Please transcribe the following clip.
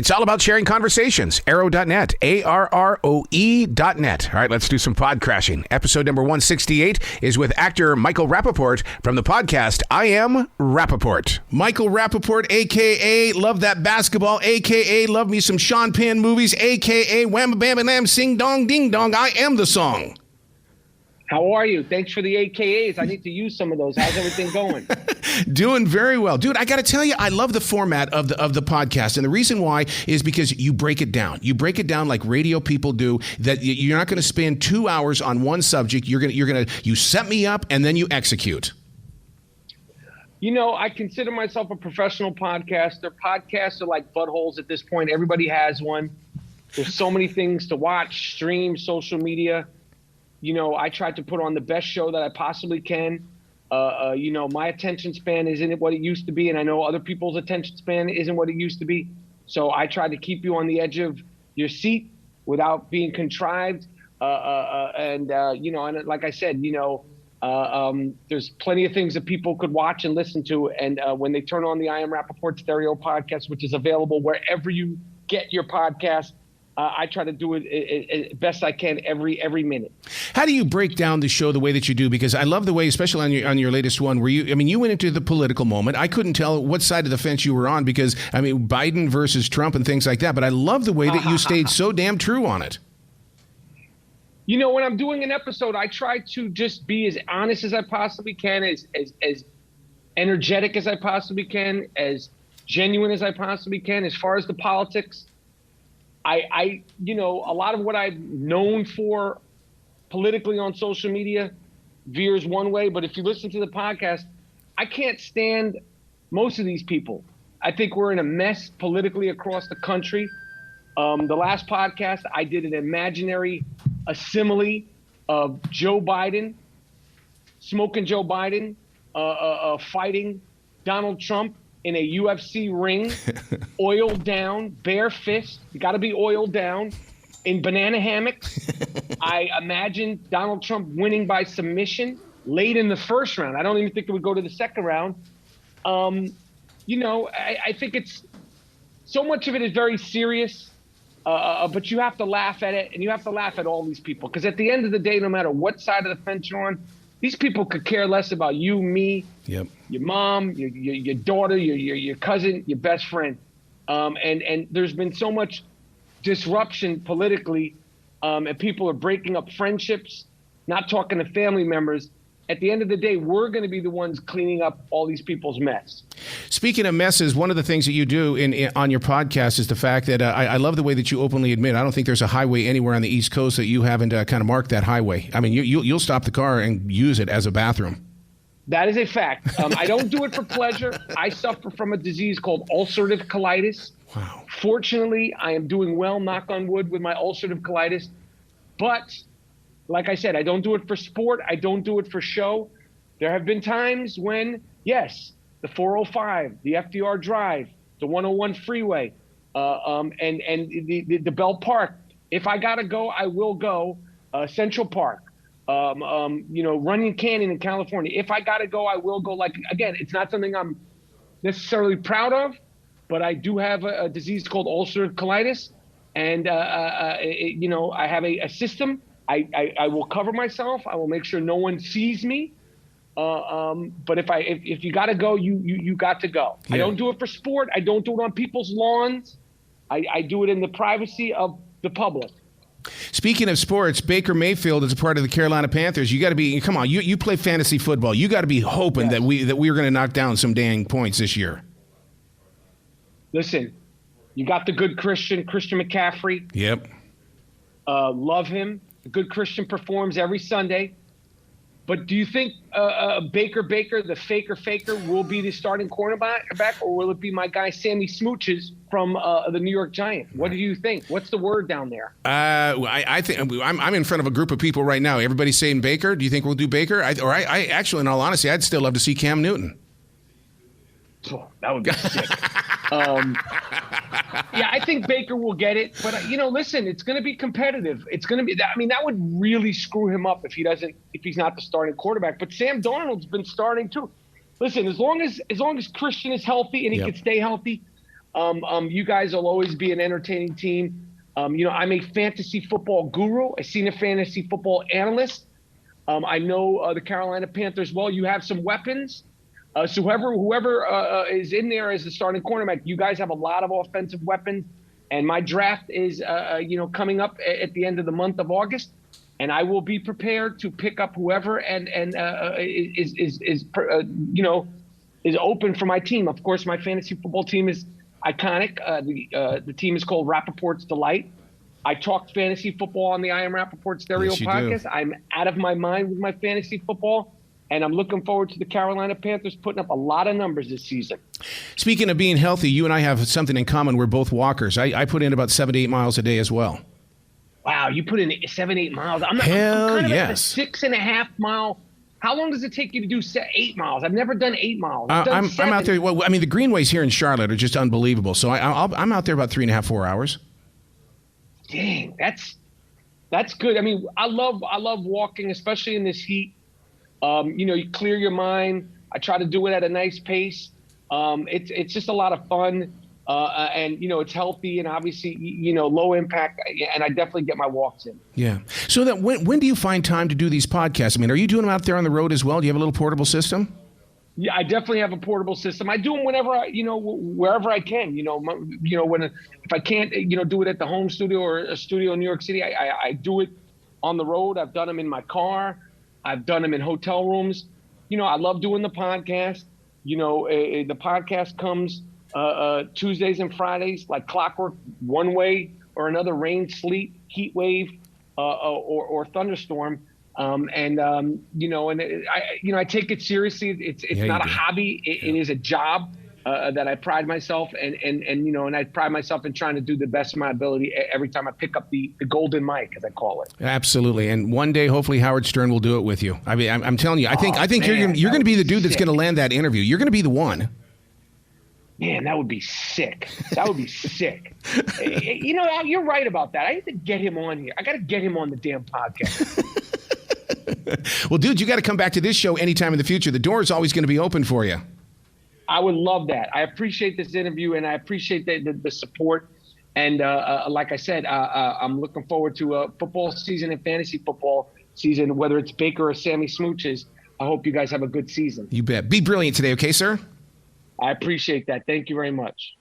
It's all about sharing conversations. Arrow.net, ARROE.net. All right, let's do some pod crashing. Episode number 168 is with actor Michael Rappaport from the podcast I Am Rappaport. Michael Rappaport, a.k.a. Love That Basketball, a.k.a. Love Me Some Sean Penn Movies, a.k.a. Wham Bam Lam Sing Dong Ding Dong, I Am the Song. How are you? Thanks for the AKAs. I need to use some of those. How's everything going? Doing very well. Dude, I got to tell you, I love the format of the podcast. And the reason why is because you break it down. You break it down like radio people do, that you're not going to spend 2 hours on one subject. You set me up and then you execute. You know, I consider myself a professional podcaster. Podcasts are like buttholes at this point. Everybody has one. There's so many things to watch, stream, social media. You know, I tried to put on the best show that I possibly can. You know, my attention span isn't what it used to be, and I know other people's attention span isn't what it used to be. So I tried to keep you on the edge of your seat without being contrived. You know, and like I said, you know, there's plenty of things that people could watch and listen to. And when they turn on the I Am Rappaport Stereo podcast, which is available wherever you get your podcast, I try to do it as best I can every minute. How do you break down the show the way that you do? Because I love the way, especially on your latest one, where you went into the political moment. I couldn't tell what side of the fence you were on because, I mean, Biden versus Trump and things like that. But I love the way that you stayed so damn true on it. You know, when I'm doing an episode, I try to just be as honest as I possibly can, as energetic as I possibly can, as genuine as I possibly can. As far as the politics, you know, a lot of what I'm known for politically on social media veers one way. But if you listen to the podcast, I can't stand most of these people. I think we're in a mess politically across the country. The last podcast, I did an imaginary simile of Joe Biden, smoking Joe Biden, fighting Donald Trump in a UFC ring, oiled down, bare fist. You got to be oiled down in banana hammocks. I imagined Donald Trump winning by submission late in the first round. I don't even think it would go to the second round. You know, I think it's so much of it is very serious, but you have to laugh at it, and you have to laugh at all these people. Because at the end of the day, no matter what side of the fence you're on, these people could care less about you, me, yep, your mom, your daughter, your cousin, your best friend. And there's been so much disruption politically, and people are breaking up friendships, not talking to family members. At the end of the day, we're going to be the ones cleaning up all these people's mess. Speaking of messes, one of the things that you do on your podcast is the fact that I love the way that you openly admit, I don't think there's a highway anywhere on the East Coast that you haven't kind of marked that highway. I mean, you'll stop the car and use it as a bathroom. That is a fact. I don't do it for pleasure. I suffer from a disease called ulcerative colitis. Wow. Fortunately, I am doing well, knock on wood, with my ulcerative colitis. But like I said, I don't do it for sport. I don't do it for show. There have been times when, yes, the 405, the FDR Drive, the 101 freeway, and the Bell Park. If I gotta go, I will go. Central Park, you know, Runyon Canyon in California. If I gotta go, I will go. Like, again, it's not something I'm necessarily proud of, but I do have a disease called ulcerative colitis, and you know, I have a system. I will cover myself. I will make sure no one sees me. But if you got to go, you got to go. Yeah. I don't do it for sport. I don't do it on people's lawns. I do it in the privacy of the public. Speaking of sports, Baker Mayfield is a part of the Carolina Panthers. You got to be, come on, you play fantasy football. You got to be hoping that we are going to knock down some dang points this year. Listen, you got the good Christian McCaffrey. Yep. Love him. The good Christian performs every Sunday. But do you think Baker, the faker, will be the starting cornerback, or will it be my guy Sammy Smooches from the New York Giants? What do you think? What's the word down there? I think I'm in front of a group of people right now. Everybody's saying Baker. Do you think we'll do Baker? I actually, in all honesty, I'd still love to see Cam Newton. Oh, that would be sick. Yeah, I think Baker will get it. But, listen, it's going to be competitive. It's going to be – I mean, that would really screw him up if he's not the starting quarterback. But Sam Darnold's been starting too. Listen, as long as Christian is healthy and he can stay healthy, You guys will always be an entertaining team. I'm a fantasy football guru, a senior fantasy football analyst. I know the Carolina Panthers well. You have some weapons. So whoever is in there as the starting cornerback, you guys have a lot of offensive weapons. And my draft is, coming up at the end of the month of August, and I will be prepared to pick up whoever is open for my team. Of course, my fantasy football team is iconic. The team is called Rappaport's Delight. I talk fantasy football on the I Am Rappaport Stereo podcast. Do. I'm out of my mind with my fantasy football. And I'm looking forward to the Carolina Panthers putting up a lot of numbers this season. Speaking of being healthy, you and I have something in common. We're both walkers. I put in about 7 to 8 miles a day as well. Wow, you put in 7, 8 miles. I'm Hell kind of yes. At a 6.5 mile. How long does it take you to do 8 miles? I've never done 8 miles. I'm out there. Well, I mean, the greenways here in Charlotte are just unbelievable. So I'm out there about 3.5, 4 hours. Dang, that's good. I mean, I love walking, especially in this heat. You clear your mind. I try to do it at a nice pace. It's just a lot of fun. And it's healthy and obviously, low impact. And I definitely get my walks in. Yeah. So that when do you find time to do these podcasts? I mean, are you doing them out there on the road as well? Do you have a little portable system? Yeah, I definitely have a portable system. I do them whenever wherever I can. If I can't, do it at the home studio or a studio in New York City, I do it on the road. I've done them in my car. I've done them in hotel rooms. I love doing the podcast. The podcast comes Tuesdays and Fridays like clockwork, one way or another, rain, sleet, heat wave, or thunderstorm. I take it seriously. It's not a hobby. It is a job that I pride myself and I pride myself in trying to do the best of my ability every time I pick up the golden mic, as I call it. Absolutely. And one day, hopefully, Howard Stern will do it with you. I mean, I'm telling you, I think man, you're going to be the dude that's going to land that interview. You're going to be the one. Man, that would be sick. That would be sick. You're right about that. I need to get him on here. I got to get him on the damn podcast. Well, dude, you got to come back to this show anytime in the future. The door is always going to be open for you. I would love that. I appreciate this interview, and I appreciate the support. And like I said, I'm looking forward to football season and fantasy football season, whether it's Baker or Sammy Smooches. I hope you guys have a good season. You bet. Be brilliant today, okay, sir? I appreciate that. Thank you very much.